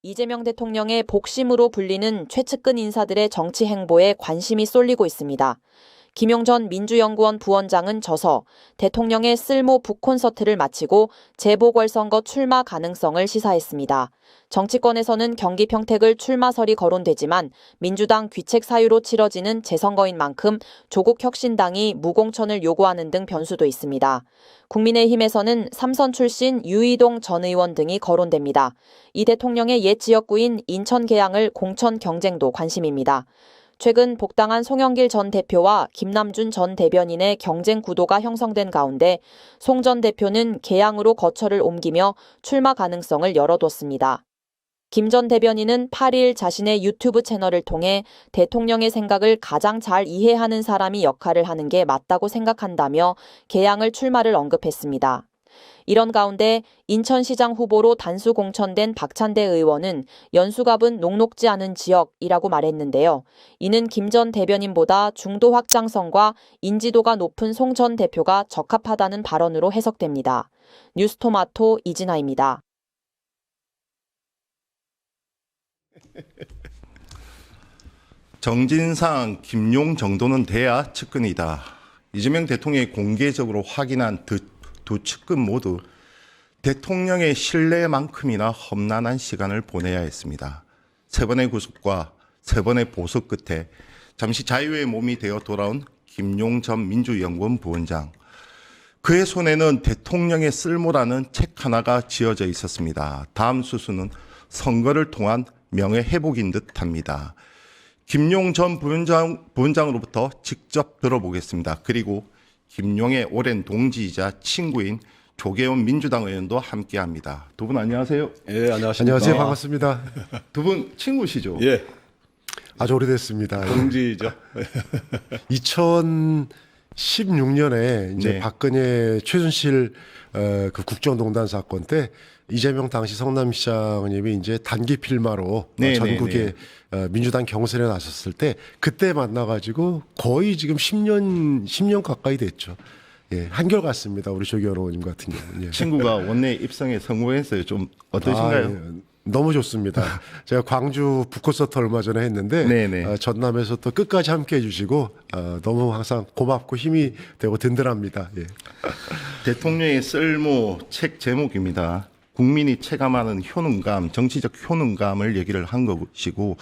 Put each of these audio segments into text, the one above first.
이재명 대통령의 복심으로 불리는 최측근 인사들의 정치 행보에 관심이 쏠리고 있습니다. 김용전 민주연구원 부원장은 저서 대통령의 쓸모 북콘서트를 마치고 재보궐선거 출마 가능성을 시사했습니다. 정치권에서는 경기 평택을 출마설이 거론되지만 민주당 귀책 사유로 치러지는 재선거인 만큼 조국 혁신당이 무공천을 요구하는 등 변수도 있습니다. 국민의힘에서는 삼선 출신 유이동 전 의원 등이 거론됩니다. 이 대통령의 옛 지역구인 인천 계양을 공천 경쟁도 관심입니다. 최근 복당한 송영길 전 대표와 김남준 전 대변인의 경쟁 구도가 형성된 가운데 송 전 대표는 계양으로 거처를 옮기며 출마 가능성을 열어뒀습니다. 김 전 대변인은 8일 자신의 유튜브 채널을 통해 대통령의 생각을 가장 잘 이해하는 사람이 역할을 하는 게 맞다고 생각한다며 계양을 출마를 언급했습니다. 이런 가운데 인천시장 후보로 단수 공천된 박찬대 의원은 연수갑은 녹록지 않은 지역이라고 말했는데요. 이는 김 전 대변인보다 중도 확장성과 인지도가 높은 송 전 대표가 적합하다는 발언으로 해석됩니다. 뉴스토마토 이진아입니다. 정진상, 김용 정도는 돼야 측근이다. 이재명 대통령이 공개적으로 확인한 두 측근 모두 대통령의 신뢰만큼이나 험난한 시간을 보내야 했습니다. 세 번의 구속과 세 번의 보석 끝에 잠시 자유의 몸이 되어 돌아온 김용 전 민주연구원 부원장. 그의 손에는 대통령의 쓸모라는 책 하나가 지어져 있었습니다. 다음 수순은 선거를 통한 명예회복인 듯합니다. 김용 전 부원장으로부터 직접 들어보겠습니다. 그리고 김용의 오랜 동지이자 친구인 조계원 민주당 의원도 함께합니다. 두 분 안녕하세요. 예, 안녕하십니까. 안녕하세요. 반갑습니다. 두 분 친구시죠? 예, 아주 오래됐습니다. 동지죠. 2016년에 이제 네. 박근혜 최순실 그 국정농단 사건 때 이재명 당시 성남시장님이 이제 단기 필마로 네, 전국에 민주당 경선에 나섰을 때 그때 만나가지고 거의 지금 10년 가까이 됐죠. 예, 한결같습니다. 우리 조기현 의원님 같은 경우는. 예. 친구가 원내 입성에 성공했어요. 좀 어떠신가요? 예. 너무 좋습니다. 제가 광주 북콘서트 얼마 전에 했는데 네네. 전남에서 또 끝까지 함께해 주시고 너무 항상 고맙고 힘이 되고 든든합니다. 예. 대통령의 쓸모 책 제목입니다. 국민이 체감하는 효능감, 정치적 효능감을 얘기를 한 것이고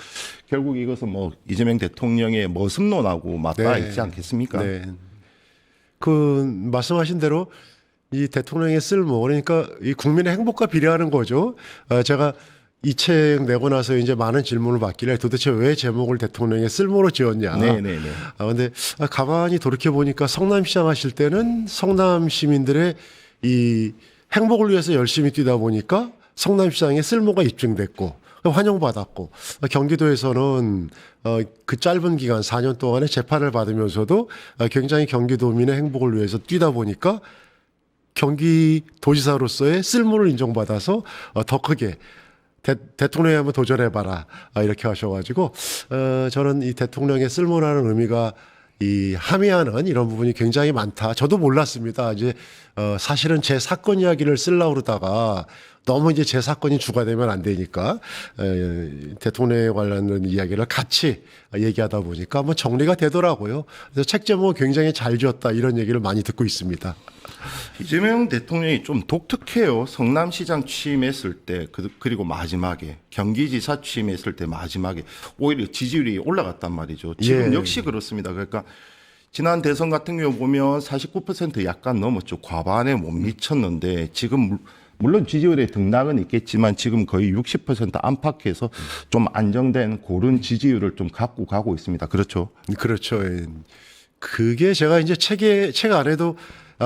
결국 이것은 뭐 이재명 대통령의 모습론하고 맞닿아 네. 있지 않겠습니까? 네. 그 말씀하신 대로 이 대통령의 쓸모 그러니까 이 국민의 행복과 비례하는 거죠. 제가 이 책 내고 나서 이제 많은 질문을 받길래 도대체 왜 제목을 대통령의 쓸모로 지었냐. 네네네. 근데 가만히 돌이켜 보니까 성남시장 하실 때는 성남 시민들의 이 행복을 위해서 열심히 뛰다 보니까 성남시장의 쓸모가 입증됐고 환영받았고 경기도에서는 그 짧은 기간 4년 동안의 재판을 받으면서도 굉장히 경기도민의 행복을 위해서 뛰다 보니까 경기도지사로서의 쓸모를 인정받아서 더 크게 대통령에 한번 도전해봐라 이렇게 하셔가지고 저는 이 대통령의 쓸모라는 의미가 이 함의하는 이런 부분이 굉장히 많다. 저도 몰랐습니다. 이제 사실은 제 사건 이야기를 쓰려고 그러다가 너무 이제 제 사건이 주가 되면 안 되니까 대통령에 관련된 이야기를 같이 얘기하다 보니까 한번 정리가 되더라고요. 그래서 책 제목 굉장히 잘 지었다 이런 얘기를 많이 듣고 있습니다. 이재명 대통령이 좀 독특해요. 성남시장 취임했을 때 그리고 마지막에 경기지사 취임했을 때 마지막에 오히려 지지율이 올라갔단 말이죠. 지금 예. 역시 그렇습니다. 그러니까 지난 대선 같은 경우 보면 49% 약간 넘었죠. 과반에 못 미쳤는데 지금 물론 지지율의 등락은 있겠지만 지금 거의 60% 안팎에서 좀 안정된 그런 지지율을 좀 갖고 가고 있습니다. 그렇죠? 그렇죠. 예. 그게 제가 이제 책 안에도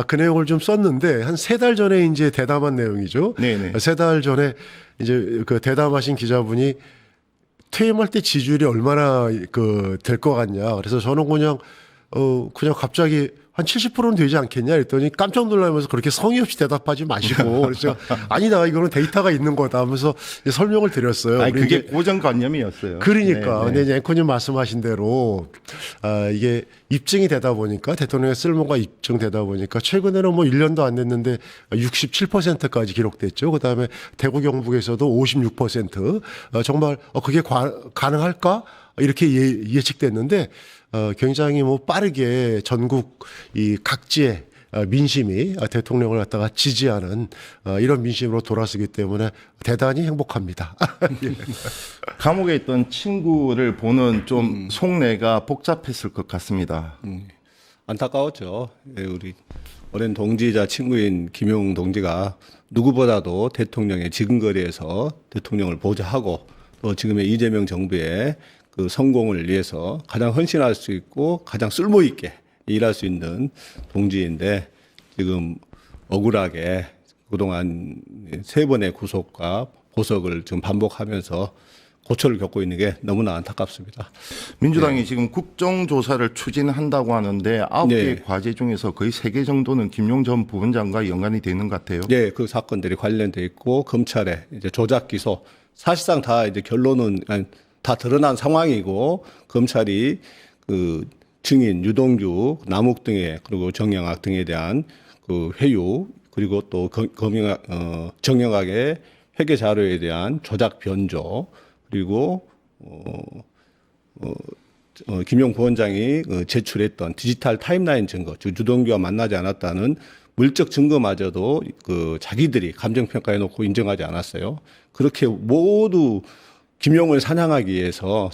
그 내용을 좀 썼는데 한 3달 전에 이제 대담한 내용이죠. 네네. 3달 전에 이제 그 대담하신 기자분이 퇴임할 때 지지율이 얼마나 될 것 같냐. 그래서 저는 그냥 그냥 갑자기 한 70%는 되지 않겠냐 했더니 깜짝 놀라면서 그렇게 성의 없이 대답하지 마시고 그래서 아니다 이거는 데이터가 있는 거다 하면서 설명을 드렸어요. 아니, 우리 그게 이제 고정관념이었어요. 그러니까 네, 네. 근데 이제 앵커님 말씀하신 대로 이게 입증이 되다 보니까 대통령의 쓸모가 입증되다 보니까 최근에는 뭐 1년도 안 됐는데 67%까지 기록됐죠. 그다음에 대구 경북에서도 56% 정말 그게 가능할까 이렇게 예측됐는데 굉장히 뭐 빠르게 전국 이 각지의 민심이 대통령을 갖다가 지지하는 이런 민심으로 돌아서기 때문에 대단히 행복합니다. 감옥에 있던 친구를 보는 좀 속내가 복잡했을 것 같습니다. 안타까웠죠. 예, 우리 오랜 동지이자 친구인 김용 동지가 누구보다도 대통령의 지근거리에서 대통령을 보좌하고 또 지금의 이재명 정부의 그 성공을 위해서 가장 헌신할 수 있고 가장 쓸모 있게 일할 수 있는 동지인데 지금 억울하게 그동안 3번의 구속과 보석을 지금 반복하면서 고초를 겪고 있는 게 너무나 안타깝습니다. 민주당이 지금 국정조사를 추진한다고 하는데 9개 네. 과제 중에서 거의 3개 정도는 김용 전 부원장과 연관이 되는 것 같아요. 네, 그 사건들이 관련돼 있고 검찰에 이제 조작 기소 사실상 다 이제 결론은 다 드러난 상황이고 검찰이 그 증인 유동규, 남욱 등의 그리고 정영학 등에 대한 그 회유 그리고 또 정영학의 회계 자료에 대한 조작 변조 그리고 김용 부원장이 제출했던 디지털 타임라인 증거, 즉 유동규와 만나지 않았다는 물적 증거마저도 그 자기들이 감정평가해 놓고 인정하지 않았어요. 그렇게 모두 김용을 사냥하기 위해서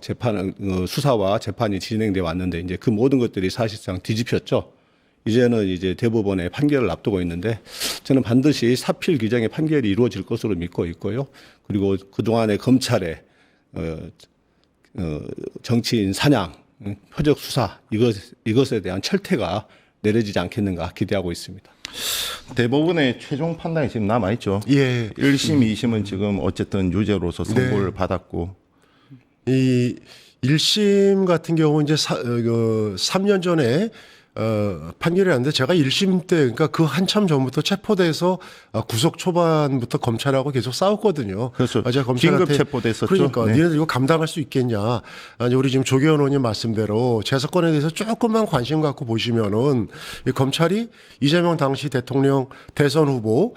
수사와 재판이 진행돼 왔는데 이제 그 모든 것들이 사실상 뒤집혔죠. 이제는 이제 대법원의 판결을 앞두고 있는데 저는 반드시 사필 규정의 판결이 이루어질 것으로 믿고 있고요. 그리고 그동안의 검찰의 정치인 사냥, 표적 수사 이것에 대한 철퇴가 내려지지 않겠는가 기대하고 있습니다. 대법원의 최종 판단이 지금 남아있죠. 예. 1심, 2심은 지금 어쨌든 유죄로서 선고를 받았고. 이 1심 같은 경우 이제 3년 전에 판결이 났는데 제가 1심 때 그러니까 그 한참 전부터 체포돼서 구속 초반부터 검찰하고 계속 싸웠거든요. 그렇죠. 제가 검찰한테 긴급 체포됐었죠. 그러니까 네. 니네들 이거 감당할 수 있겠냐. 아니 우리 지금 조계원 의원님 말씀대로 제 사건에 대해서 조금만 관심 갖고 보시면은 이 검찰이 이재명 당시 대통령 대선 후보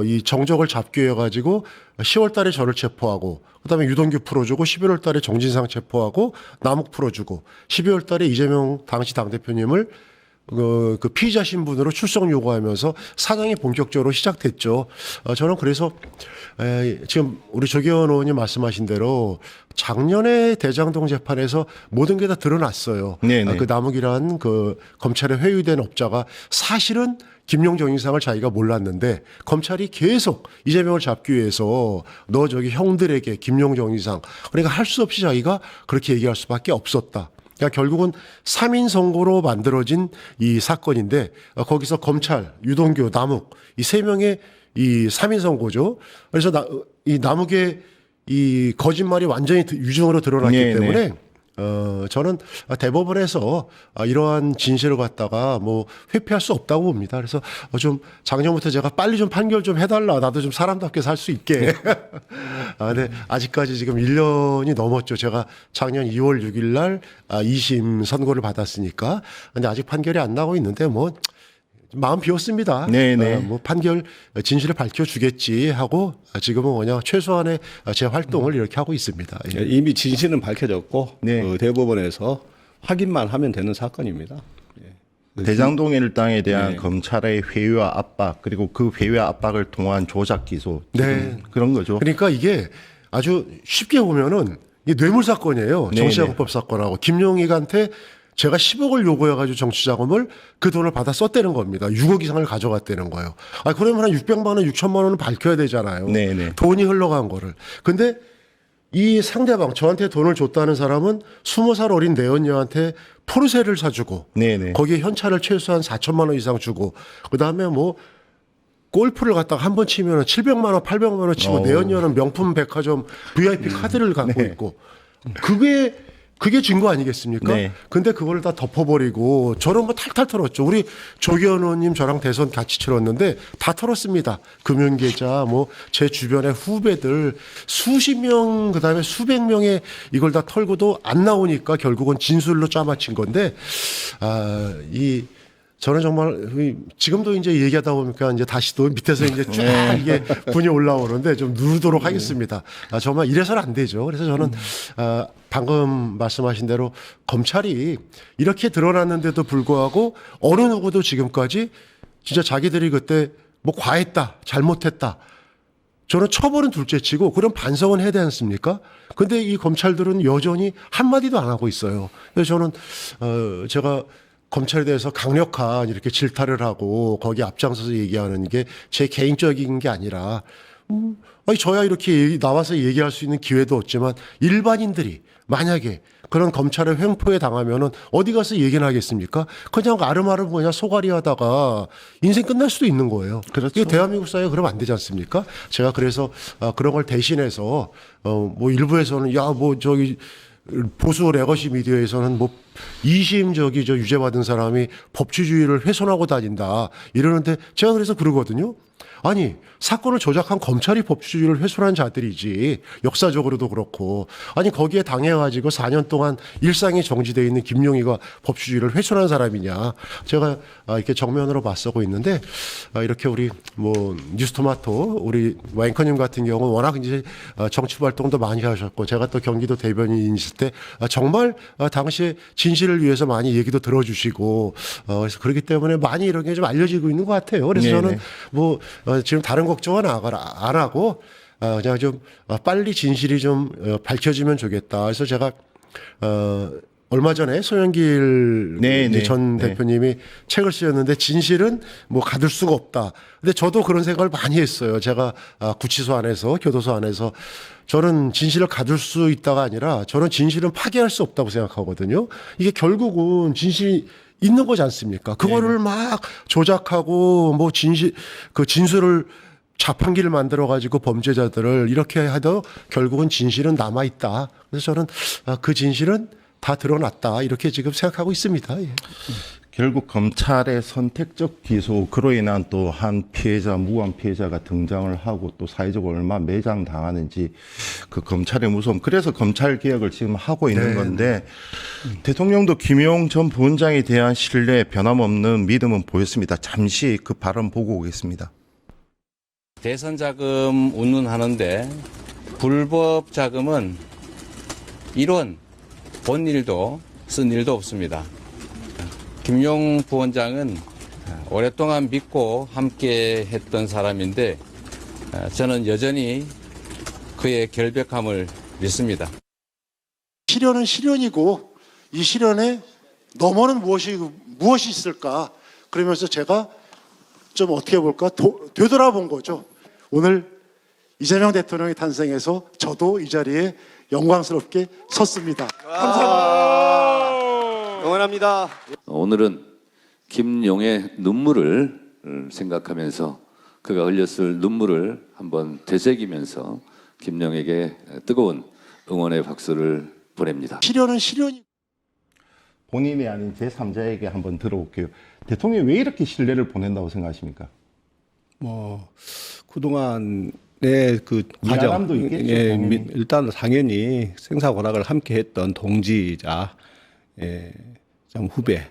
이 정적을 잡기 위해 가지고 10월 달에 저를 체포하고 그다음에 유동규 풀어주고 11월 달에 정진상 체포하고 남욱 풀어주고 12월 달에 이재명 당시 당대표님을 그 피의자 신분으로 출석 요구하면서 사냥이 본격적으로 시작됐죠. 저는 그래서 지금 우리 조계원 의원님 말씀하신 대로 작년에 대장동 재판에서 모든 게 다 드러났어요. 네네. 그 남욱이란 그 검찰에 회유된 업자가 사실은 김용 정인상을 자기가 몰랐는데 검찰이 계속 이재명을 잡기 위해서 너 저기 형들에게 김용 정인상 그러니까 할 수 없이 자기가 그렇게 얘기할 수밖에 없었다. 그러니까 결국은 3인 선고로 만들어진 이 사건인데 거기서 검찰, 유동규, 남욱 이 3명의 이 3인 선고죠. 그래서 이 남욱의 이 거짓말이 완전히 유증으로 드러났기 네네. 때문에 저는 대법원에서 이러한 진실을 갖다가 뭐 회피할 수 없다고 봅니다. 그래서 좀 작년부터 제가 빨리 좀 판결 좀 해달라. 나도 좀 사람답게 살 수 있게. 근데 아직까지 지금 1년이 넘었죠. 제가 작년 2월 6일 날 2심 선고를 받았으니까. 근데 아직 판결이 안 나고 있는데 뭐 마음 비웠습니다. 네네. 뭐 판결 진실을 밝혀주겠지 하고 지금은 뭐냐 최소한의 제 활동을 이렇게 하고 있습니다. 예. 이미 진실은 밝혀졌고 네. 그 대법원에서 확인만 하면 되는 사건입니다. 대장동 일당에 대한 네. 검찰의 회유와 압박 그리고 그 회유와 압박을 통한 조작 기소 네. 그런 거죠. 그러니까 이게 아주 쉽게 보면은 이게 뇌물 사건이에요. 네네. 정치자금법 사건하고 김용익한테 제가 10억을 요구해가지고 정치자금을 그 돈을 받아 썼다는 겁니다. 6억 이상을 가져갔다는 거예요. 그러면 한 600만 원, 6천만 원은 밝혀야 되잖아요. 네네. 돈이 흘러간 거를. 근데 이 상대방 저한테 돈을 줬다는 사람은 20살 어린 내연녀한테 포르쉐를 사주고 네네. 거기에 현찰을 최소한 4천만 원 이상 주고 그다음에 뭐 골프를 갖다가 한 번 치면 700만 원, 800만 원 치고 내연녀는 명품 백화점 VIP 카드를 갖고 네. 있고 그게 그게 증거 아니겠습니까? 네. 근데 그걸 다 덮어버리고 저런 거 탈탈 털었죠. 우리 조기현 의원님 저랑 대선 같이 치렀는데 다 털었습니다. 금융계좌 뭐 제 주변의 후배들 수십 명 그다음에 수백 명의 이걸 다 털고도 안 나오니까 결국은 진술로 짜맞힌 건데 저는 정말 지금도 이제 얘기하다 보니까 이제 다시 또 밑에서 이제 쫙 이게 분이 올라오는데 좀 누르도록 하겠습니다. 정말 이래서는 안 되죠. 그래서 저는 방금 말씀하신 대로 검찰이 이렇게 드러났는데도 불구하고 어느 누구도 지금까지 진짜 자기들이 그때 뭐 과했다, 잘못했다. 저는 처벌은 둘째치고 그런 반성은 해야 되지 않습니까? 근데 이 검찰들은 여전히 한마디도 안 하고 있어요. 그래서 저는 제가 검찰에 대해서 강력한 이렇게 질타를 하고 거기 앞장서서 얘기하는 게 제 개인적인 게 아니라 아니 저야 이렇게 나와서 얘기할 수 있는 기회도 없지만 일반인들이 만약에 그런 검찰의 횡포에 당하면은 어디 가서 얘기는 하겠습니까? 그냥 아름아름 그냥 소가리 하다가 인생 끝날 수도 있는 거예요. 그렇죠. 이거 대한민국 사회가 그러면 안 되지 않습니까? 제가 그래서 그런 걸 대신해서 뭐 일부에서는 야 뭐 저기 보수 레거시 미디어에서는 뭐 2심 저 유죄받은 사람이 법치주의를 훼손하고 다닌다 이러는데 제가 그래서 그러거든요. 아니 사건을 조작한 검찰이 법치주의를 훼손한 자들이지 역사적으로도 그렇고 아니 거기에 당해가지고 4년 동안 일상이 정지되어 있는 김용희가 법치주의를 훼손한 사람이냐 제가 이렇게 정면으로 맞서고 있는데 이렇게 우리 뭐 뉴스토마토 우리 앵커님 같은 경우 워낙 이제 정치 활동도 많이 하셨고 제가 또 경기도 대변인이실 때 정말 당시에 진실을 위해서 많이 얘기도 들어주시고 그래서 그렇기 때문에 많이 이런 게 좀 알려지고 있는 것 같아요. 그래서 네네. 저는 뭐 지금 다른 걱정은 안 하고 그냥 좀 빨리 진실이 좀 밝혀지면 좋겠다. 그래서 제가 얼마 전에 소영길 네, 전 네. 대표님이 책을 쓰셨는데 진실은 뭐 가둘 수가 없다. 근데 저도 그런 생각을 많이 했어요. 제가 구치소 안에서 교도소 안에서 저는 진실을 가둘 수 있다가 아니라 저는 진실은 파괴할 수 없다고 생각하거든요. 이게 결국은 진실이 있는 거지 않습니까? 그거를 막 조작하고 뭐 진술을 자판기를 만들어 가지고 범죄자들을 이렇게 해도 결국은 진실은 남아 있다. 그래서 저는 그 진실은 다 드러났다. 이렇게 지금 생각하고 있습니다. 예. 결국 검찰의 선택적 기소 그로 인한 또 한 피해자 무고한 피해자가 등장을 하고 또 사회적으로 얼마나 매장당하는지 그 검찰의 무서움 그래서 검찰 개혁을 지금 하고 있는 네. 건데 대통령도 김용 전 부원장에 대한 신뢰 변함없는 믿음은 보였습니다. 잠시 그 발언 보고 오겠습니다. 대선 자금 운운하는데 불법 자금은 이론 본 일도 쓴 일도 없습니다. 김용 부원장은 오랫동안 믿고 함께 했던 사람인데 저는 여전히 그의 결백함을 믿습니다. 시련은 시련이고 이 시련에 너머는 무엇이 있을까? 그러면서 제가 좀 어떻게 볼까? 되돌아본 거죠. 오늘 이재명 대통령이 탄생해서 저도 이 자리에 영광스럽게 섰습니다. 감사합니다. 응원합니다. 오늘은 김용의 눈물을 생각하면서 그가 흘렸을 눈물을 한번 되새기면서 김용에게 뜨거운 응원의 박수를 보냅니다. 시련은 시련이 본인이 아닌 제3자에게 한번 들어볼게요. 대통령이 왜 이렇게 신뢰를 보낸다고 생각하십니까? 뭐 그동안의 그 미안함도 과정, 있겠죠, 예, 당연히. 일단 당연히 생사고락을 함께했던 동지이자 참 후배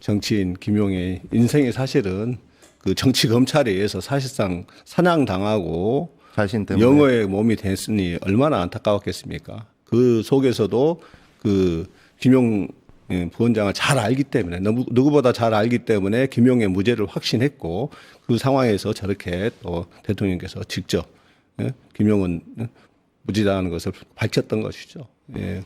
정치인 김용의 인생이 사실은 그 정치 검찰에 의해서 사실상 사냥당하고 자신 때문에. 영어의 몸이 됐으니 얼마나 안타까웠겠습니까? 그 속에서도 그 김용 부원장을 잘 알기 때문에 누구보다 잘 알기 때문에 김용의 무죄를 확신했고 그 상황에서 저렇게 또 대통령께서 직접 김용은 무죄다는 것을 밝혔던 것이죠. 예.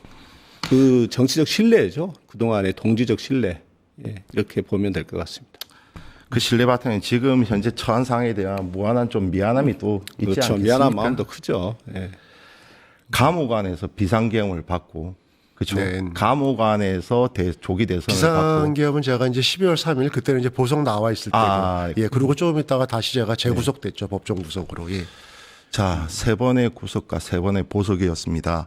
그 정치적 신뢰죠. 그동안의 동지적 신뢰. 예. 이렇게 보면 될 것 같습니다. 그 신뢰 바탕에 지금 현재 처한 상황에 대한 무한한 좀 미안함이 또 있지 그렇죠. 않겠습니까? 미안한 마음도 크죠. 예. 감옥 안에서 비상계엄을 받고 그렇죠. 네. 감옥 안에서 조기 대선을 받고 비상계엄은 제가 이제 12월 3일 그때는 이제 보석 나와 있을 때고 예 그리고 조금 있다가 다시 제가 재구속됐죠. 법정 구속으로. 예. 자, 3번의 구속과 3번의 보석이었습니다.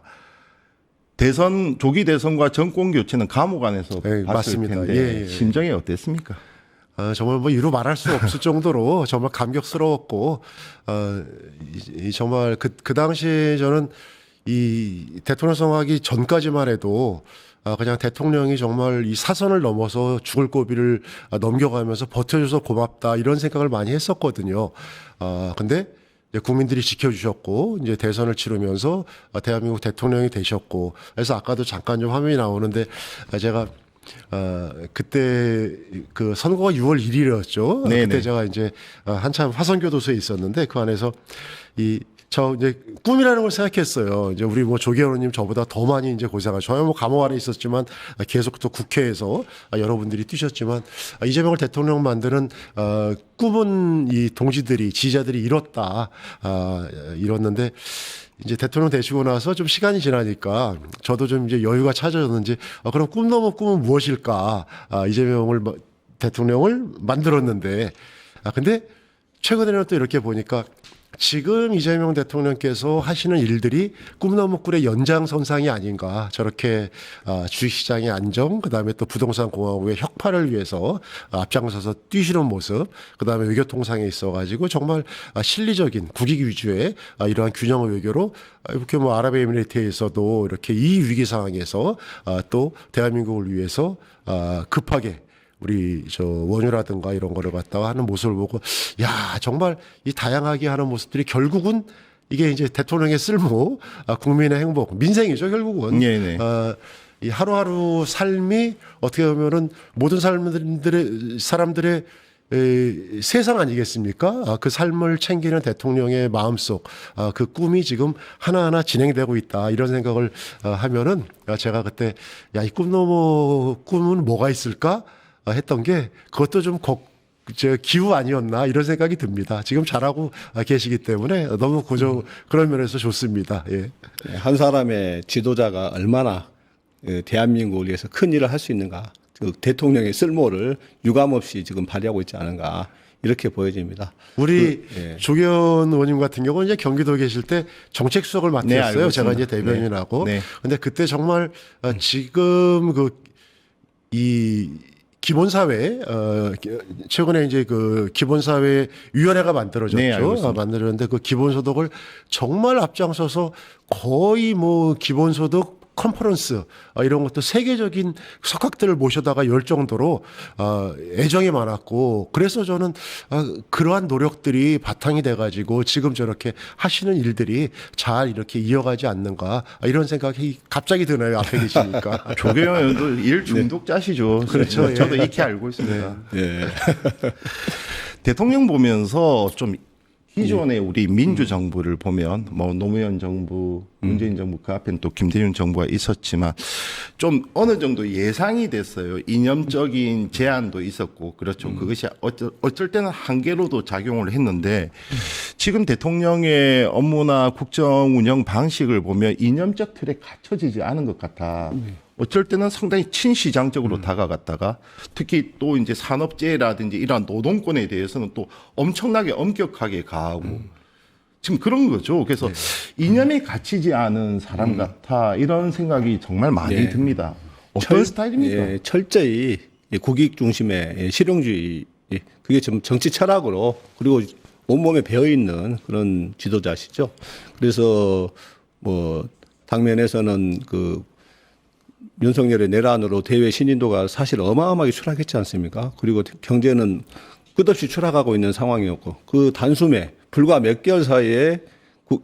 조기 대선과 정권 교체는 감옥 안에서 네, 봤을 맞습니다. 텐데 예. 심정이 어땠습니까? 정말 뭐 이루 말할 수 없을 정도로 정말 감격스러웠고, 정말 그 당시에 저는 이 대통령 선거하기 전까지만 해도 그냥 대통령이 정말 이 사선을 넘어서 죽을 고비를 넘겨가면서 버텨줘서 고맙다 이런 생각을 많이 했었거든요. 근데 이제 국민들이 지켜주셨고 이제 대선을 치르면서 대한민국 대통령이 되셨고, 그래서 아까도 잠깐 좀 화면이 나오는데 제가 그때 그 선거가 6월 1일이었죠. 네네. 그때 제가 이제 한참 화성교도소에 있었는데 그 안에서 저 이제 꿈이라는 걸 생각했어요. 이제 우리 뭐 조계현 의원님 저보다 더 많이 이제 고생하죠. 저야 뭐 감옥 안에 있었지만 계속 또 국회에서 여러분들이 뛰셨지만 이재명을 대통령 만드는 꿈은 이 동지들이 지지자들이 이뤘다. 이뤘는데 이제 대통령 되시고 나서 좀 시간이 지나니까 저도 좀 이제 여유가 찾아졌는지 그럼 꿈 넘어 꿈은 무엇일까? 이재명을 대통령을 만들었는데 근데 최근에는 또 이렇게 보니까 지금 이재명 대통령께서 하시는 일들이 꿈나무 꿀의 연장선상이 아닌가. 저렇게 주식시장의 안정, 그다음에 또 부동산 공화국의 혁파를 위해서 앞장서서 뛰시는 모습, 그다음에 외교통상에 있어가지고 정말 실리적인 국익 위주의 이러한 균형 외교로 이렇게 뭐 아랍에미리트에서도 이렇게 이 위기 상황에서 또 대한민국을 위해서 급하게 우리 원유라든가 이런 거를 갖다가 하는 모습을 보고 야 정말 이 다양하게 하는 모습들이 결국은 이게 이제 대통령의 쓸모, 국민의 행복, 민생이죠 결국은. 네네. 이 하루하루 삶이 어떻게 보면은 모든 사람들의 세상 아니겠습니까? 그 삶을 챙기는 대통령의 마음속 그 꿈이 지금 하나하나 진행되고 있다 이런 생각을 하면은 제가 그때 야 이 꿈 넘어 꿈은 뭐가 있을까? 했던 게 그것도 좀 기후 아니었나 이런 생각이 듭니다. 지금 잘하고 계시기 때문에 너무 그런 면에서 좋습니다. 예. 한 사람의 지도자가 얼마나 대한민국을 위해서 큰 일을 할 수 있는가, 그 대통령의 쓸모를 유감없이 지금 발휘하고 있지 않은가 이렇게 보여집니다. 우리 조계현 의원님 같은 경우는 이제 경기도에 계실 때 정책 수석을 네, 맡았어요. 알고 제가 이제 있습니다. 대변인하고. 네. 근데 그때 정말 지금 이 기본사회 최근에 이제 그 기본사회 위원회가 만들어졌죠. 네, 알고 있습니다. 만들었는데 그 기본소득을 정말 앞장서서 거의 뭐 기본소득 컨퍼런스 이런 것도 세계적인 석학들을 모셔다가 열 정도로 애정이 많았고, 그래서 저는 그러한 노력들이 바탕이 돼가지고 지금 저렇게 하시는 일들이 잘 이렇게 이어가지 않는가 이런 생각이 갑자기 드네요. 앞에 계시니까. 조계현 의원도 일 중독자시죠. 그렇죠. 저도 예. 익히 알고 있습니다. 예. 대통령 보면서 좀 기존의 우리 민주정부를 보면 뭐 노무현 정부, 문재인 정부 그 앞에는 또 김대중 정부가 있었지만 좀 어느 정도 예상이 됐어요. 이념적인 제한도 있었고 그렇죠. 그것이 어쩔 때는 한계로도 작용을 했는데 지금 대통령의 업무나 국정 운영 방식을 보면 이념적 틀에 갇혀지지 않은 것 같아. 어쩔 때는 상당히 친시장적으로 다가갔다가 특히 또 이제 산업재해라든지 이러한 노동권에 대해서는 또 엄청나게 엄격하게 가하고 지금 그런 거죠. 그래서 이념에 갇히지 않은 사람 같아 이런 생각이 정말 많이 듭니다. 어떤 스타일입니까? 예, 철저히 국익 중심의 실용주의, 그게 좀 정치 철학으로 그리고 온몸에 배어 있는 그런 지도자시죠. 그래서 뭐 당면에서는 그 윤석열의 내란으로 대외 신인도가 사실 어마어마하게 추락했지 않습니까? 그리고 경제는 끝없이 추락하고 있는 상황이었고 그 단숨에 불과 몇 개월 사이에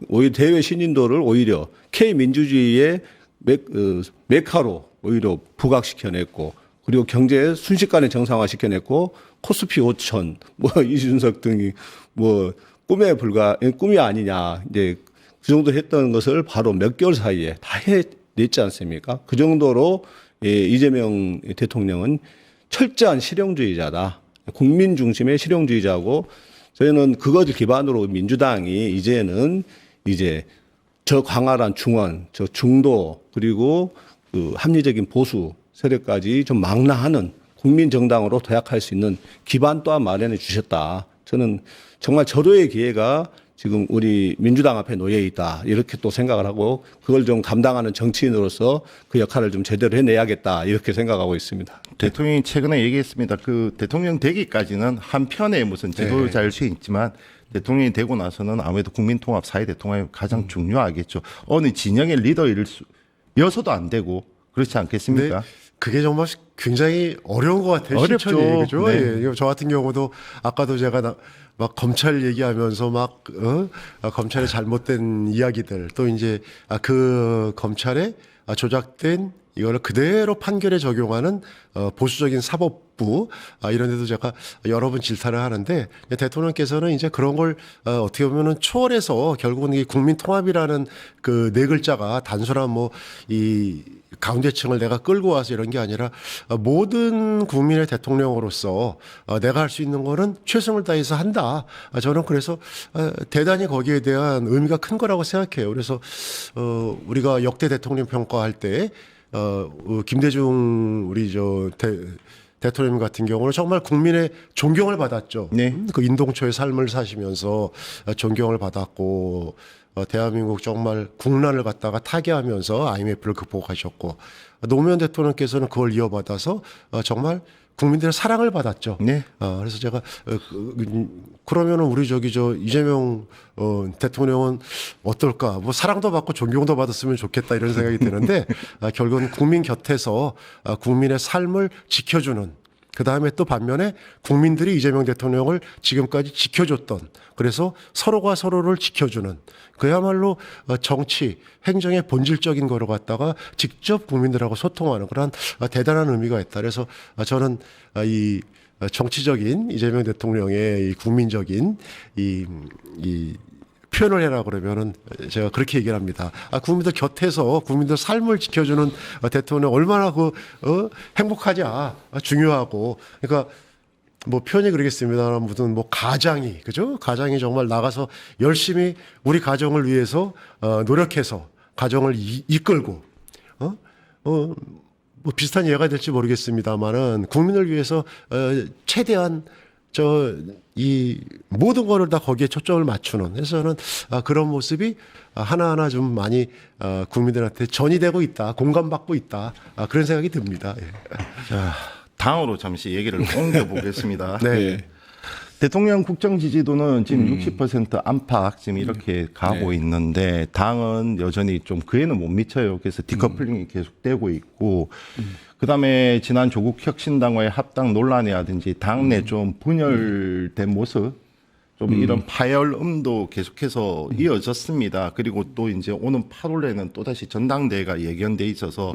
오히려 대외 신인도를 오히려 K민주주의의 메카로 오히려 부각시켜냈고, 그리고 경제 순식간에 정상화시켜냈고 코스피 5천 뭐 이준석 등이 뭐 꿈이 아니냐 이제 그 정도 했던 것을 바로 몇 개월 사이에 다 냈지 않습니까? 그 정도로 이재명 대통령은 철저한 실용주의자다. 국민 중심의 실용주의자고, 저희는 그것을 기반으로 민주당이 이제는 저 광활한 중원, 저 중도, 그리고 그 합리적인 보수 세력까지 좀 망라하는 국민 정당으로 도약할 수 있는 기반 또한 마련해 주셨다. 저는 정말 절호의 기회가 지금 우리 민주당 앞에 놓여 있다 이렇게 또 생각을 하고 그걸 좀 감당하는 정치인으로서 그 역할을 좀 제대로 해내야겠다 이렇게 생각하고 있습니다. 대통령이 최근에 얘기했습니다. 그 대통령 되기까지는 한편에 무슨 지도자일 수 있지만 대통령이 되고 나서는 아무래도 국민통합, 사회대통합이 가장 중요하겠죠. 어느 진영의 리더여서도 안 되고 그렇지 않겠습니까? 네. 그게 정말 굉장히 어려운 것 같아요. 어렵죠. 실천이. 그죠? 네. 예. 저 같은 경우도 아까도 제가 막 검찰 얘기하면서 막 검찰의 잘못된 이야기들 또 이제 그 검찰의 조작된 이거를 그대로 판결에 적용하는 보수적인 사법부 이런 데도 제가 여러 번 질타를 하는데 대통령께서는 이제 그런 걸 어떻게 보면은 초월해서 결국은 이 국민 통합이라는 그 네 글자가 단순한 뭐 이 가운데층을 내가 끌고 와서 이런 게 아니라 모든 국민의 대통령으로서 내가 할 수 있는 거는 최선을 다해서 한다. 저는 그래서 대단히 거기에 대한 의미가 큰 거라고 생각해요. 그래서 우리가 역대 대통령 평가할 때 김대중 우리 대통령 같은 경우는 정말 국민의 존경을 받았죠. 네. 그 인동초의 삶을 사시면서 존경을 받았고 대한민국 정말 국난을 갖다가 타개하면서 IMF를 극복하셨고 노무현 대통령께서는 그걸 이어받아서 정말 국민들의 사랑을 받았죠. 네. 그래서 제가 그러면은 우리 이재명 대통령은 어떨까? 뭐 사랑도 받고 존경도 받았으면 좋겠다 이런 생각이 드는데 결국은 국민 곁에서 국민의 삶을 지켜주는. 그 다음에 또 반면에 국민들이 이재명 대통령을 지금까지 지켜줬던 그래서 서로가 서로를 지켜주는 그야말로 정치, 행정의 본질적인 거로 갖다가 직접 국민들하고 소통하는 그런 대단한 의미가 있다. 그래서 저는 이 정치적인 이재명 대통령의 이 국민적인 이 표현을 해라 그러면은 제가 그렇게 얘기를 합니다. 국민들 곁에서 국민들 삶을 지켜주는 대통령 얼마나 행복하냐 중요하고 그러니까 뭐 표현이 그러겠습니다. 무슨 뭐 가장이 그죠? 가장이 정말 나가서 열심히 우리 가정을 위해서 노력해서 가정을 이끌고 뭐 비슷한 예가 될지 모르겠습니다만은 국민을 위해서 최대한 이 모든 거를 다 거기에 초점을 맞추는 그래서 저는 그런 모습이 하나하나 좀 많이 국민들한테 전이되고 있다, 공감받고 있다 그런 생각이 듭니다. 예. 자, 당으로 잠시 얘기를 옮겨보겠습니다. 네. 대통령 국정 지지도는 지금 60% 안팎 지금 이렇게 가고 있는데 당은 여전히 좀 그에는 못 미쳐요. 그래서 디커플링이 계속되고 있고 그다음에 지난 조국 혁신당과의 합당 논란이라든지 당내 좀 분열된 모습 좀 이런 파열음도 계속해서 이어졌습니다. 그리고 또 이제 오는 8월에는 또다시 전당대회가 예견돼 있어서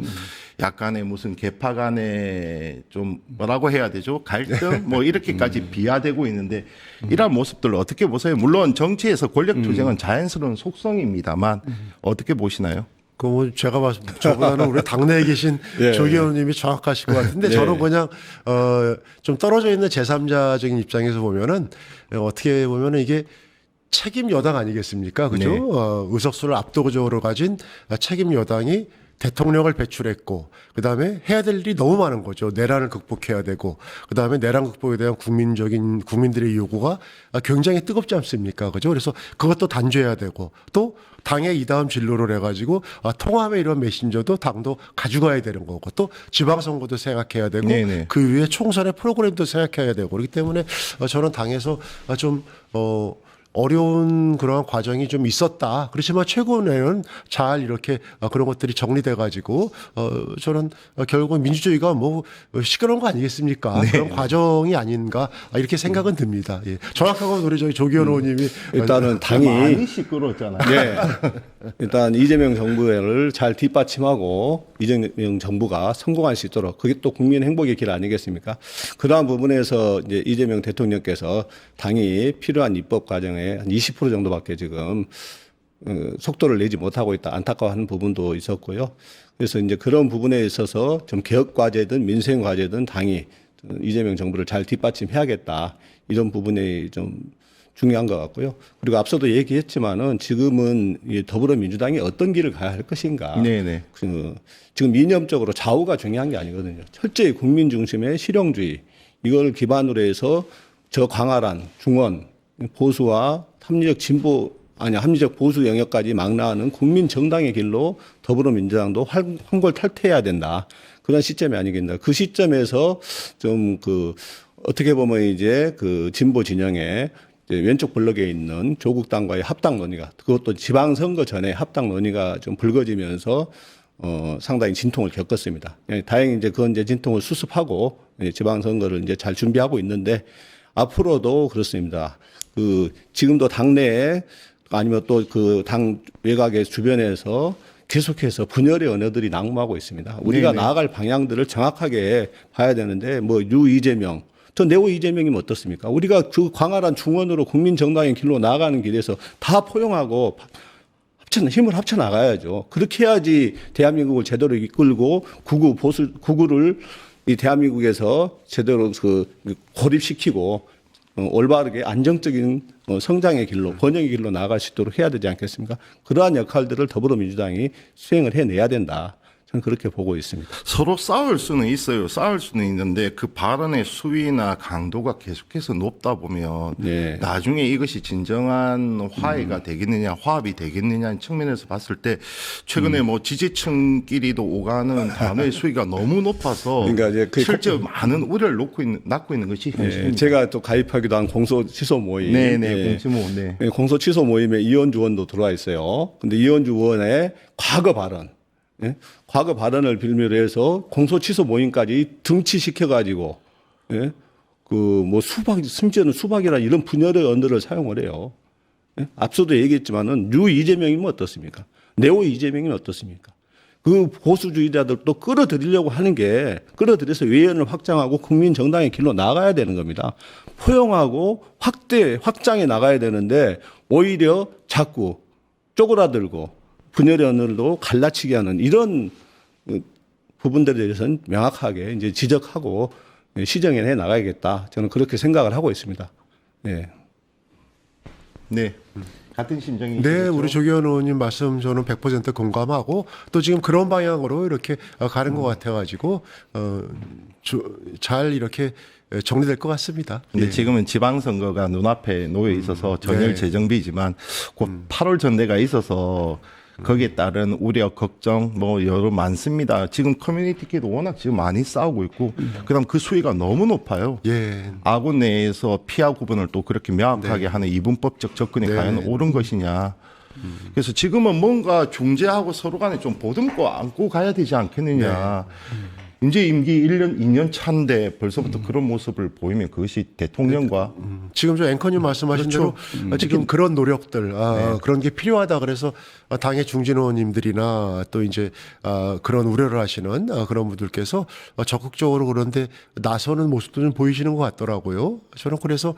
약간의 무슨 개파 간의 좀 뭐라고 해야 되죠? 갈등? 뭐 이렇게까지 비화되고 있는데 이러한 모습들을 어떻게 보세요? 물론 정치에서 권력 투쟁은 자연스러운 속성입니다만 어떻게 보시나요? 뭐 제가 봐서 저보다는 우리 당내에 계신 예. 조 의원님이 정확하실 것 같은데 예. 저는 그냥 좀 떨어져 있는 제3자적인 입장에서 보면은 어떻게 보면은 이게 책임 여당 아니겠습니까? 그죠? 네. 의석수를 압도적으로 가진 책임 여당이 대통령을 배출했고 그다음에 해야 될 일이 너무 많은 거죠. 내란을 극복해야 되고 그다음에 내란 극복에 대한 국민들의 요구가 굉장히 뜨겁지 않습니까? 그죠? 그래서 그것도 단죄해야 되고 또 당의 이다음 진로를 해가지고 통합의 이런 메신저도 당도 가져가야 되는 거고 또 지방선거도 생각해야 되고 네네. 그 위에 총선의 프로그램도 생각해야 되고 그렇기 때문에 저는 당에서 좀 어려운 그런 과정이 좀 있었다. 그렇지만 최근에는 잘 이렇게 그런 것들이 정리돼 가지고 저는 결국은 민주주의가 뭐 시끄러운 거 아니겠습니까? 그런 과정이 아닌가 이렇게 생각은 듭니다. 예. 정확하고 우리 조기현 의원님이 일단은 당이 많이 시끄러웠잖아요. 예. 일단 이재명 정부를 잘 뒷받침하고 이재명 정부가 성공할 수 있도록 그게 또 국민 행복의 길 아니겠습니까? 그다음 부분에서 이제 이재명 대통령께서 당이 필요한 입법 과정에 한 20% 정도밖에 지금 속도를 내지 못하고 있다 안타까워하는 부분도 있었고요. 그래서 이제 그런 부분에 있어서 좀 개혁 과제든 민생 과제든 당이 이재명 정부를 잘 뒷받침해야겠다 이런 부분이 좀 중요한 것 같고요. 그리고 앞서도 얘기했지만은 지금은 이 더불어민주당이 어떤 길을 가야 할 것인가. 네네. 지금 이념적으로 좌우가 중요한 게 아니거든요. 철저히 국민 중심의 실용주의 이걸 기반으로 해서 저 광활한 중원 보수와 합리적 보수 영역까지 막 나가는 국민 정당의 길로 더불어민주당도 황골 탈퇴해야 된다. 그런 시점이 아니겠나. 그 시점에서 좀 어떻게 보면 이제 진보 진영의 이제 왼쪽 블록에 있는 조국당과의 합당 논의가, 그것도 지방선거 전에 합당 논의가 좀 불거지면서 상당히 진통을 겪었습니다. 다행히 이제 그건 이제 진통을 수습하고 지방선거를 이제 잘 준비하고 있는데, 앞으로도 그렇습니다. 지금도 당내에 아니면 또 당 외곽의 주변에서 계속해서 분열의 언어들이 난무하고 있습니다. 우리가 네네. 나아갈 방향들을 정확하게 봐야 되는데, 유 이재명, 저 네오 이재명이면 어떻습니까? 우리가 그 광활한 중원으로 국민정당의 길로 나아가는 길에서 다 포용하고 힘을 합쳐 나가야죠. 그렇게 해야지 대한민국을 제대로 이끌고 구구를 이 대한민국에서 제대로 고립시키고 올바르게 안정적인 성장의 길로, 번영의 길로 나아갈 수 있도록 해야 되지 않겠습니까? 그러한 역할들을 더불어민주당이 수행을 해내야 된다. 저는 그렇게 보고 있습니다. 서로 싸울 수는 있어요. 싸울 수는 있는데 그 발언의 수위나 강도가 계속해서 높다 보면 네. 나중에 이것이 진정한 화해가 되겠느냐, 화합이 되겠느냐는 측면에서 봤을 때 최근에 뭐 지지층끼리도 오가는 단어의 수위가 너무 높아서 그러니까 이제 실제 많은 우려를 낳고 있는 것이 현실입니다. 제가 또 가입하기도 한 공소 취소 모임. 공시모, 네. 공소 취소 모임에 이현주 의원도 들어와 있어요. 근데 이현주 의원의 과거 발언, 과거 발언을 빌미로 해서 공소 취소 모임까지 등치시켜가지고, 심지어는 수박이나 이런 분열의 언어를 사용을 해요. 앞서도 얘기했지만은 유 이재명이면 어떻습니까? 네오 이재명이면 어떻습니까? 그 보수주의자들도 끌어들이려고 하는 게, 끌어들여서 외연을 확장하고 국민 정당의 길로 나가야 되는 겁니다. 포용하고 확장해 나가야 되는데, 오히려 자꾸 쪼그라들고 분열의 언어도 갈라치게 하는 이런 부분들에 대해서는 명확하게 이제 지적하고 시정해 나가야겠다. 저는 그렇게 생각을 하고 있습니다. 네. 네. 같은 심정이. 네, 우리 조기현 의원님 말씀 저는 100% 공감하고 또 지금 그런 방향으로 이렇게 가는 것 같아가지고 잘 이렇게 정리될 것 같습니다. 근데 지금은 지방선거가 눈앞에 놓여 있어서 전열 재정비지만 곧 8월 전대가 있어서 거기에 따른 우려, 걱정 여러 많습니다. 지금 커뮤니티끼리도 워낙 지금 많이 싸우고 있고 그다음 그 수위가 너무 높아요. 예. 아군 내에서 피하 구분을 또 그렇게 명확하게 하는 이분법적 접근이 과연 옳은 것이냐. 그래서 지금은 뭔가 중재하고 서로 간에 좀 보듬고 안고 가야 되지 않겠느냐. 이제 임기 1년, 2년 차인데 벌써부터 그런 모습을 보이면 그것이 대통령과 지금 저 앵커님 말씀하신 대로 지금 그런 노력들, 그런 게 필요하다 그래서 당의 중진 의원님들이나 또 이제 그런 우려를 하시는 그런 분들께서 적극적으로 그런데 나서는 모습도 좀 보이시는 것 같더라고요. 저는 그래서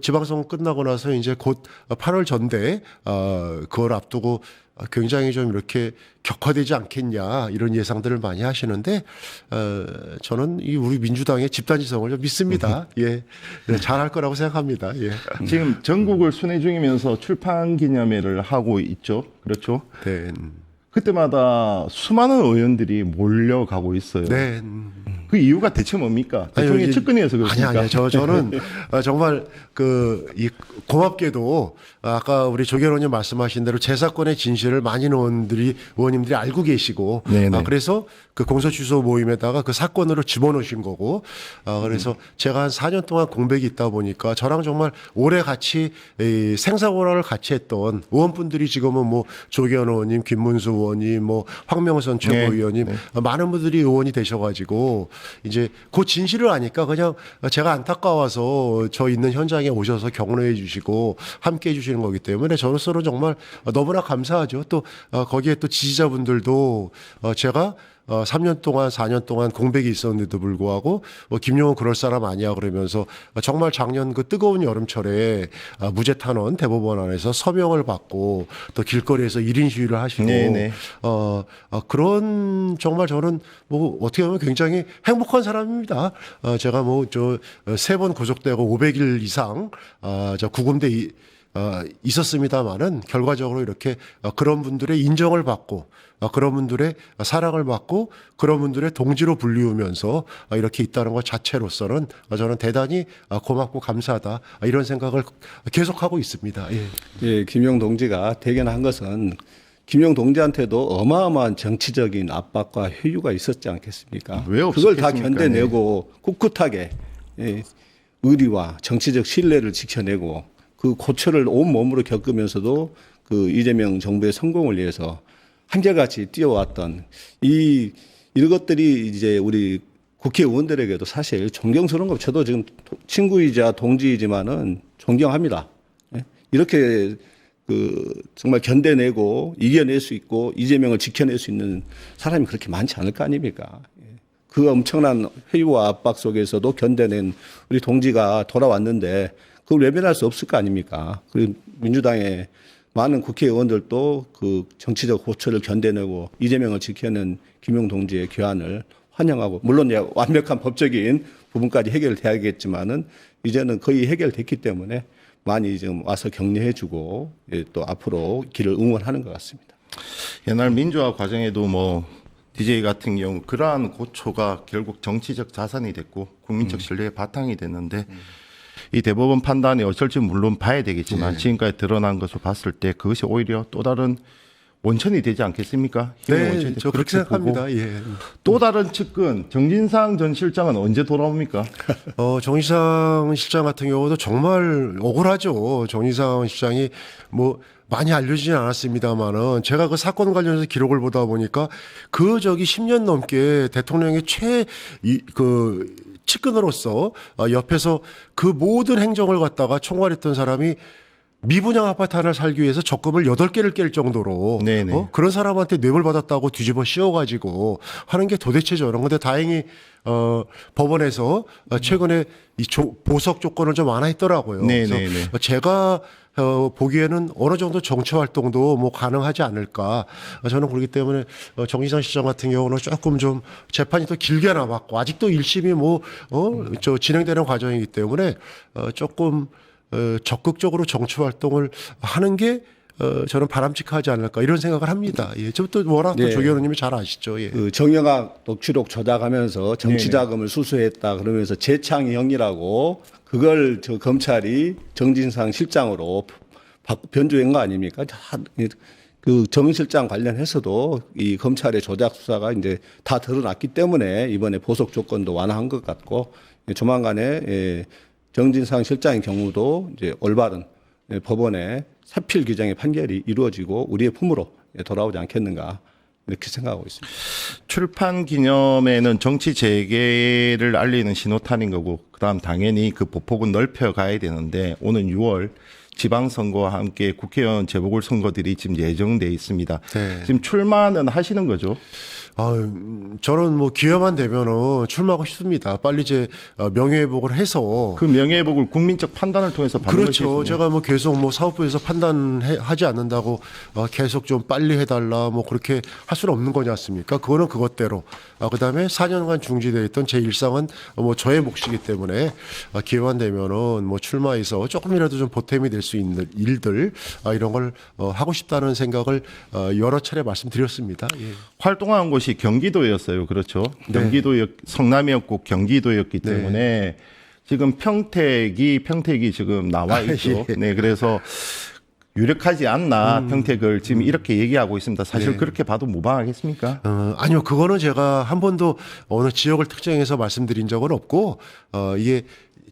지방선거 끝나고 나서 이제 곧 8월 전대 그걸 앞두고 굉장히 좀 이렇게 격화되지 않겠냐 이런 예상들을 많이 하시는데 저는 이 우리 민주당의 집단지성을 좀 믿습니다. 예, 네, 잘할 거라고 생각합니다. 예. 지금 전국을 순회 중이면서 출판 기념회를 하고 있죠. 그렇죠? 네. 그때마다 수많은 의원들이 몰려가고 있어요. 네. 그 이유가 대체 뭡니까? 대통령의 측근이어서 그렇습니까? 아니요. 저는 정말 이 고맙게도 아까 우리 조계현 의원님 말씀하신 대로 제 사건의 진실을 많은 의원님들이 알고 계시고 그래서 그 공소 취소 모임에다가 그 사건으로 집어넣으신 거고 그래서 제가 한 4년 동안 공백이 있다 보니까 저랑 정말 오래 같이 이 생사고라를 같이 했던 의원분들이 지금은 뭐 조계현 의원님, 김문수 의원님, 뭐 황명선 최고위원님 많은 분들이 의원이 되셔가지고 이제 그 진실을 아니까 그냥 제가 안타까워서 저 있는 현장에 오셔서 격려해 주시고 함께 해 주시는 거기 때문에 저로서는 정말 너무나 감사하죠. 또 거기에 또 지지자분들도 제가 3년 동안 4년 동안 공백이 있었는데도 불구하고 김용은 그럴 사람 아니야 그러면서 정말 작년 그 뜨거운 여름철에 무죄 탄원 대법원 안에서 서명을 받고 또 길거리에서 1인 시위를 하시고 그런 정말 저는 뭐 어떻게 보면 굉장히 행복한 사람입니다. 제가 뭐 저 3번 구속되고 500일 이상 저 구금돼 있었습니다만은 결과적으로 이렇게 그런 분들의 인정을 받고 그런 분들의 사랑을 받고 그런 분들의 동지로 불리우면서 이렇게 있다는 것 자체로서는 저는 대단히 고맙고 감사하다 이런 생각을 계속하고 있습니다. 예. 예, 김용 동지가 대견한 것은 김용 동지한테도 어마어마한 정치적인 압박과 회유가 있었지 않겠습니까? 왜 그걸 다 없었겠습니까? 견뎌내고 꿋꿋하게 예, 의리와 정치적 신뢰를 지켜내고 그 고초를 온몸으로 겪으면서도 그 이재명 정부의 성공을 위해서 한결같이 뛰어왔던 이런 것들이 이제 우리 국회의원들에게도 사실 존경스러운 거. 저도 지금 친구이자 동지이지만은 존경합니다. 예? 이렇게 정말 견뎌내고 이겨낼 수 있고 이재명을 지켜낼 수 있는 사람이 그렇게 많지 않을 거 아닙니까? 예. 그 엄청난 회유와 압박 속에서도 견뎌낸 우리 동지가 돌아왔는데 그걸 외면할 수 없을 거 아닙니까? 그리고 민주당의 많은 국회의원들도 그 정치적 고초를 견뎌내고 이재명을 지켜낸 김용 동지의 귀환을 환영하고, 물론 완벽한 법적인 부분까지 해결돼야겠지만은 이제는 거의 해결됐기 때문에 많이 지금 와서 격려해주고 또 앞으로 길을 응원하는 것 같습니다. 옛날 민주화 과정에도 뭐 DJ 같은 경우 그러한 고초가 결국 정치적 자산이 됐고 국민적 신뢰의 바탕이 됐는데 이 대법원 판단이 어쩔지 물론 봐야 되겠지만 지금까지 드러난 것을 봤을 때 그것이 오히려 또 다른 원천이 되지 않겠습니까? 힘의 원천이 네, 되고 저 그렇게 생각합니다. 예. 또 다른 측근 정진상 전 실장은 언제 돌아옵니까? 정의상 실장 같은 경우도 정말 억울하죠. 정의상 실장이 뭐 많이 알려지진 않았습니다만은 제가 그 사건 관련해서 기록을 보다 보니까 그 저기 10년 넘게 대통령의 측근으로서 옆에서 그 모든 행정을 갖다가 총괄했던 사람이 미분양 아파트 하나를 살기 위해서 적금을 8개를 깰 정도로 네네. 그런 사람한테 뇌물 받았다고 뒤집어 씌워가지고 하는 게 도대체 저런 건데 다행히 법원에서 최근에 이 보석 조건을 좀 완화했더라고요. 네네네. 그래서 제가 보기에는 어느 정도 정치 활동도 뭐 가능하지 않을까. 저는 그렇기 때문에 정의상 시장 같은 경우는 조금 좀 재판이 더 길게 남았고 아직도 1심이 진행되는 과정이기 때문에 조금 적극적으로 정치 활동을 하는 게 저는 바람직하지 않을까 이런 생각을 합니다. 예, 저또 워낙 또 네. 조 의원님이 잘 아시죠. 예. 그 정영학 녹취록 조작하면서 정치자금을 수수했다 그러면서 재창형이라고 그걸 저 검찰이 정진상 실장으로 변조한 거 아닙니까? 그 정 실장 관련해서도 이 검찰의 조작 수사가 이제 다 드러났기 때문에 이번에 보석 조건도 완화한 것 같고 조만간에 정진상 실장의 경우도 이제 올바른 법원의 사필 규정의 판결이 이루어지고 우리의 품으로 돌아오지 않겠는가 이렇게 생각하고 있습니다. 출판 기념회는 정치 재개를 알리는 신호탄인 거고 그다음 당연히 그 보폭은 넓혀 가야 되는데 오는 6월 지방선거와 함께 국회의원 재보궐선거들이 지금 예정돼 있습니다. 네. 지금 출마는 하시는 거죠? 저는 뭐 기회만 되면은 출마하고 싶습니다. 빨리 이제 명예회복을 해서 그 명예회복을 국민적 판단을 통해서 받는 그렇죠. 것이거든요. 제가 뭐 계속 뭐 사법부에서 판단하지 않는다고 계속 좀 빨리 해달라 뭐 그렇게 할 수는 없는 거지 않습니까? 그거는 그것대로. 그다음에 4년간 중지되어 있던 제 일상은 뭐 저의 몫이기 때문에 기회만 되면은 뭐 출마해서 조금이라도 좀 보탬이 될 수 있는 일들 이런 걸 하고 싶다는 생각을 여러 차례 말씀드렸습니다. 예. 활동한 곳이 경기도였어요. 그렇죠. 네. 경기도역 성남이었고 경기도였기 때문에 지금 평택이 지금 나와 있죠. 예. 네, 그래서 유력하지 않나 평택을 지금 이렇게 얘기하고 있습니다. 사실 네. 그렇게 봐도 무방하겠습니까? 아니요, 그거는 제가 한 번도 어느 지역을 특정해서 말씀드린 적은 없고, 이게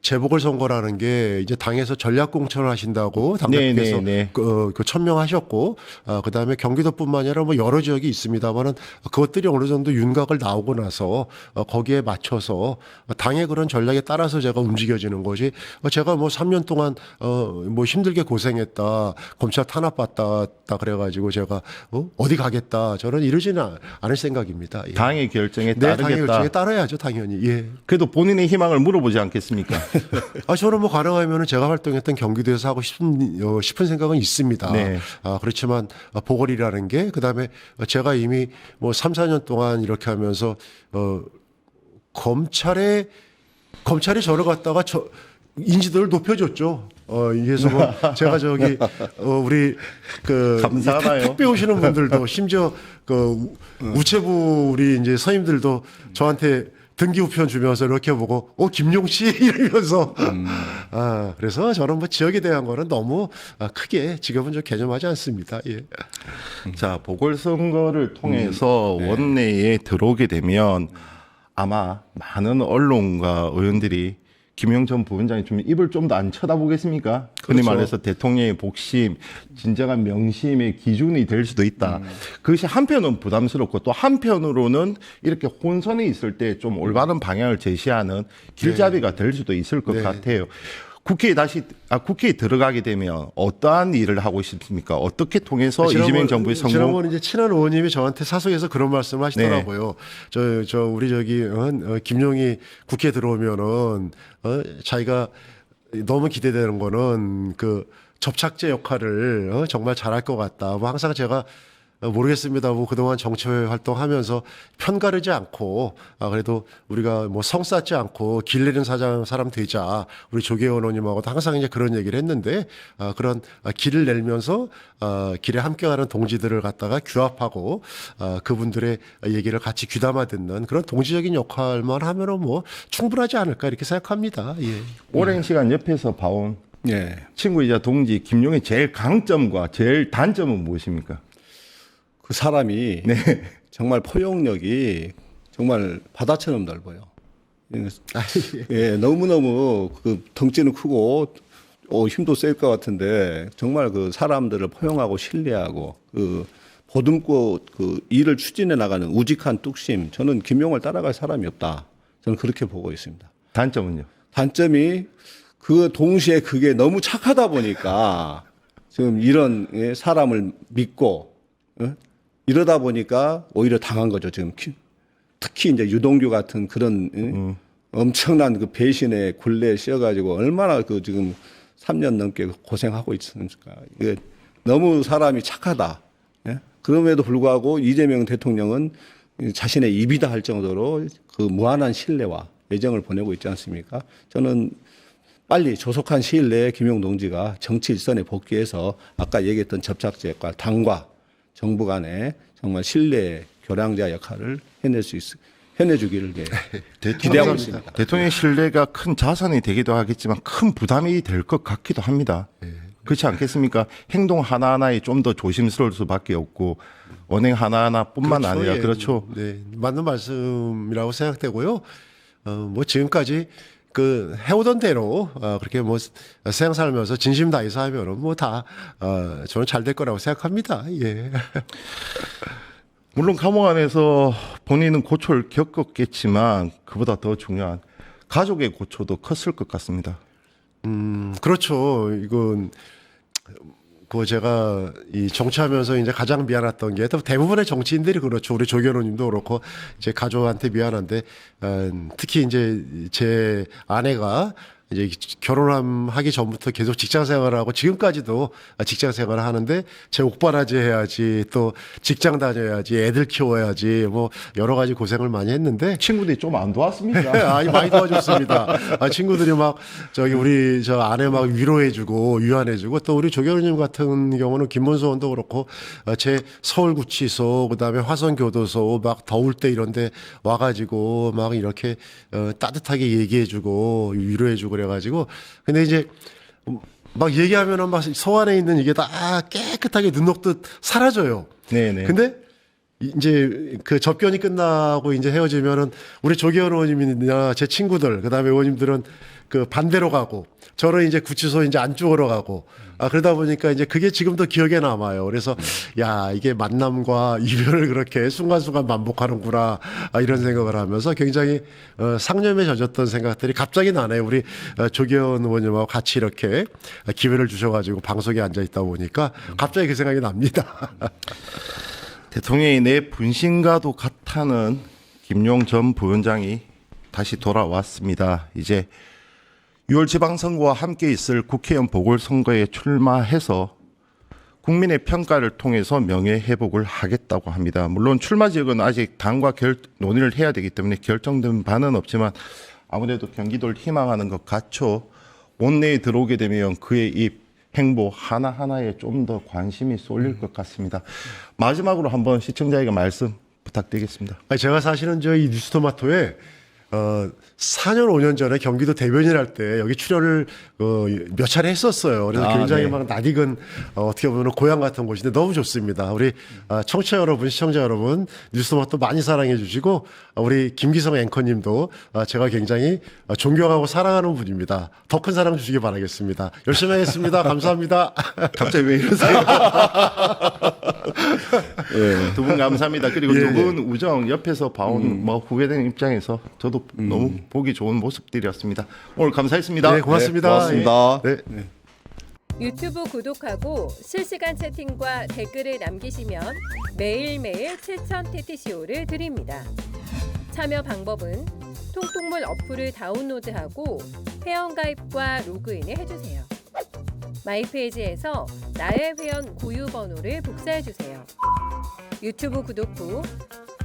재보궐선거라는 게 이제 당에서 전략공천을 하신다고 당대표께서 그 천명하셨고, 그 다음에 경기도뿐만 아니라 뭐 여러 지역이 있습니다만은 그것들이 어느 정도 윤곽을 나오고 나서 거기에 맞춰서 당의 그런 전략에 따라서 제가 움직여지는 거지. 제가 뭐 3년 동안 뭐 힘들게 고생했다, 검찰 탄압받다 그래가지고 제가 어디 가겠다, 저는 이러지는 않을 생각입니다. 예. 당의 결정에 네, 당의 따르겠다. 결정에 따라야죠, 당연히. 예. 그래도 본인의 희망을 물어보지 않겠습니까? 저는 뭐 가능하면은 제가 활동했던 경기도에서 하고 싶은 생각은 있습니다. 네. 그렇지만 보궐이라는 게 그다음에 제가 이미 뭐 3, 4년 동안 이렇게 하면서 검찰이 저를 갖다가 인지도를 높여줬죠. 이게서 뭐 제가 저기 우리 그 감사하나요? 택배 오시는 분들도 심지어 그 우체부 우리 이제 선임들도 저한테 등기 우편 주면서 이렇게 보고 김용 씨 이러면서 그래서 저는 뭐 지역에 대한 거는 너무 크게 지금은 좀 개념하지 않습니다. 예. 자, 보궐선거를 통해서 원내에 들어오게 되면 아마 많은 언론과 의원들이 김영 전 부원장이 좀 입을 좀 더 안 쳐다보겠습니까? 흔히 그렇죠. 말해서 대통령의 복심, 진정한 명심의 기준이 될 수도 있다. 그것이 한편은 부담스럽고 또 한편으로는 이렇게 혼선이 있을 때 좀 올바른 방향을 제시하는 길잡이가 될 수도 있을 것 네. 같아요. 국회에 들어가게 되면 어떠한 일을 하고 싶습니까? 어떻게 통해서 이재명 정부의 성공? 지난번 이제 친한 의원님이 저한테 사석에서 그런 말씀을 하시더라고요. 저 우리 저기 김용이 국회에 들어오면은 자기가 너무 기대되는 거는 그 접착제 역할을 정말 잘할 것 같다. 뭐 항상 제가 모르겠습니다. 뭐 그동안 정치 활동하면서 편가르지 않고 그래도 우리가 뭐 성 쌓지 않고 길 내는 사람 되자. 우리 조계원 의원님하고도 항상 이제 그런 얘기를 했는데 그런 길을 내면서 길에 함께하는 동지들을 갖다가 규합하고 그분들의 얘기를 같이 귀담아 듣는 그런 동지적인 역할만 하면은 뭐 충분하지 않을까 이렇게 생각합니다. 예. 오랜 시간 옆에서 봐온 예. 친구이자 동지 김용의 제일 강점과 제일 단점은 무엇입니까? 그 사람이 정말 포용력이 정말 바다처럼 넓어요. 예, 너무너무 그 덩치는 크고 힘도 셀 것 같은데 정말 그 사람들을 포용하고 신뢰하고 그 보듬고 그 일을 추진해 나가는 우직한 뚝심. 저는 김용을 따라갈 사람이 없다. 저는 그렇게 보고 있습니다. 단점은요? 단점이 그 동시에 그게 너무 착하다 보니까 지금 이런 사람을 믿고 이러다 보니까 오히려 당한 거죠. 지금 특히 이제 유동규 같은 그런 엄청난 그 배신의 굴레에 씌어가지고 얼마나 그 지금 3년 넘게 고생하고 있습니까? 이게 너무 사람이 착하다. 예? 그럼에도 불구하고 이재명 대통령은 자신의 입이다 할 정도로 그 무한한 신뢰와 애정을 보내고 있지 않습니까? 저는 빨리 조속한 시일 내에 김용 동지가 정치 일선에 복귀해서 아까 얘기했던 접착제과 당과 정부 간에 정말 신뢰 교량자 역할을 해내주기를 기대하고 있습니다. 대통령의 신뢰가 큰 자산이 되기도 하겠지만 큰 부담이 될 것 같기도 합니다. 그렇지 않겠습니까? 행동 하나하나에 좀 더 조심스러울 수밖에 없고 언행 하나하나뿐만 아니라 예. 그렇죠. 네, 맞는 말씀이라고 생각되고요. 뭐 지금까지 그 해오던 대로 그렇게 뭐 세상 살면서 진심 다해서 하면은 뭐 다 저는 잘 될 거라고 생각합니다. 예. 물론 감옥 안에서 본인은 고초를 겪었겠지만 그보다 더 중요한 가족의 고초도 컸을 것 같습니다. 그렇죠. 이건 그 제가 이 정치하면서 이제 가장 미안했던 게 또 대부분의 정치인들이 그렇죠. 우리 조계호님도 그렇고 제 가족한테 미안한데 특히 이제 제 아내가 이제 결혼하기 전부터 계속 직장 생활을 하고 지금까지도 직장 생활을 하는데 제 옥바라지 해야지 또 직장 다녀야지 애들 키워야지 뭐 여러 가지 고생을 많이 했는데 친구들이 좀 안 도왔습니까? 아니 많이 도와줬습니다. 친구들이 막 저기 우리 저 아내 막 위로해주고 위안해주고 또 우리 조경님 같은 경우는 김문수 의원도 그렇고 제 서울구치소 그다음에 화성교도소 막 더울 때 이런데 와가지고 막 이렇게 따뜻하게 얘기해주고 위로해주고 그래가지고 근데 이제 막 얘기하면은 막 속 안에 있는 이게 다 깨끗하게 눈 녹듯 사라져요. 네네. 근데 이제 그 접견이 끝나고 이제 헤어지면은 우리 조계원 의원님이나 제 친구들 그다음에 의원님들은 그 반대로 가고 저는 이제 구치소 이제 안쪽으로 가고 그러다 보니까 이제 그게 지금도 기억에 남아요. 그래서 야 이게 만남과 이별을 그렇게 순간순간 반복하는구나 이런 생각을 하면서 굉장히 상념에 젖었던 생각들이 갑자기 나네요. 우리 조계원 의원님하고 같이 이렇게 기회를 주셔가지고 방송에 앉아 있다 보니까 갑자기 그 생각이 납니다. 대통령이 내 분신과도 같다는 김용 전 부원장이 다시 돌아왔습니다. 이제 6월 지방선거와 함께 있을 국회의원 보궐선거에 출마해서 국민의 평가를 통해서 명예회복을 하겠다고 합니다. 물론 출마 지역은 아직 당과 논의를 해야 되기 때문에 결정된 바는 없지만 아무래도 경기도를 희망하는 것 같죠. 원내에 들어오게 되면 그의 이 행보 하나하나에 좀 더 관심이 쏠릴 것 같습니다. 마지막으로 한번 시청자에게 말씀 부탁드리겠습니다. 아니, 제가 사실은 저희 뉴스토마토에 4년 5년 전에 경기도 대변인 할 때 여기 출연을 몇 차례 했었어요. 그래서 굉장히 네. 막 낯익은 어떻게 보면 고향 같은 곳인데 너무 좋습니다. 우리 청취자 여러분, 시청자 여러분, 뉴스토마토 많이 사랑해 주시고 우리 김기성 앵커님도 제가 굉장히 존경하고 사랑하는 분입니다. 더 큰 사랑 주시기 바라겠습니다. 열심히 하겠습니다. 감사합니다. 갑자기 왜 이러세요? 두 분 감사합니다. 그리고 예, 두 분 우정 옆에서 봐온 뭐 후배된 입장에서 저도 너무 보기 좋은 모습들이었습니다. 오늘 감사했습니다. 네, 고맙습니다. 고맙습니다. 네. 유튜브 구독하고 실시간 채팅과 댓글을 남기시면 매일매일 7,000TTCO를 드립니다. 참여 방법은 통통물 어플을 다운로드하고 회원가입과 로그인을 해주세요. 마이페이지에서 나의 회원 고유 번호를 복사해주세요. 유튜브 구독 후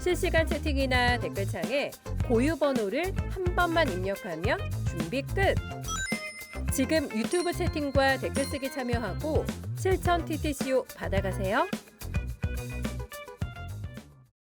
실시간 채팅이나 댓글창에 고유 번호를 한 번만 입력하면 준비 끝! 지금 유튜브 채팅과 댓글 쓰기 참여하고 7,000TTCO 받아가세요.